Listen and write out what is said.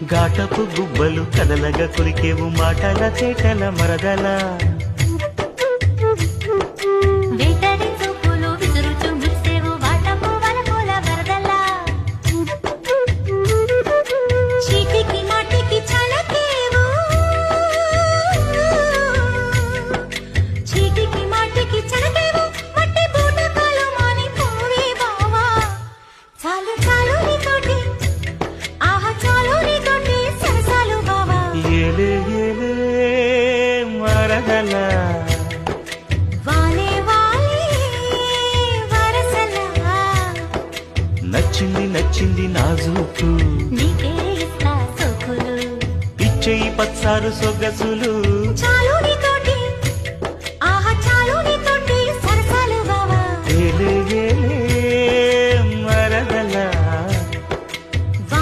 ఘాటపు గుబ్బలు కదలగా కొరికేవు మాటల చేటల మరదల వేటడి చూపులు విసురుచు మురిసేవు వాటపు వలపుల వరదల చీటికి మాటికి చలకేవు చీటికి మాటికి చలకేవు మట్టి బూటకాలు మాని పోవే బావా చాలు చాలు నీతోటి ఆహా చాలు నీతోటి సరసాలు బావా ఏలే ఏలే మరదల వాలే వాలే వరసలా నచ్చింది నచ్చింది నాజూకు నీకే ఇస్తా సోకులు ఇచ్చేయి పచ్చారు సొగసులు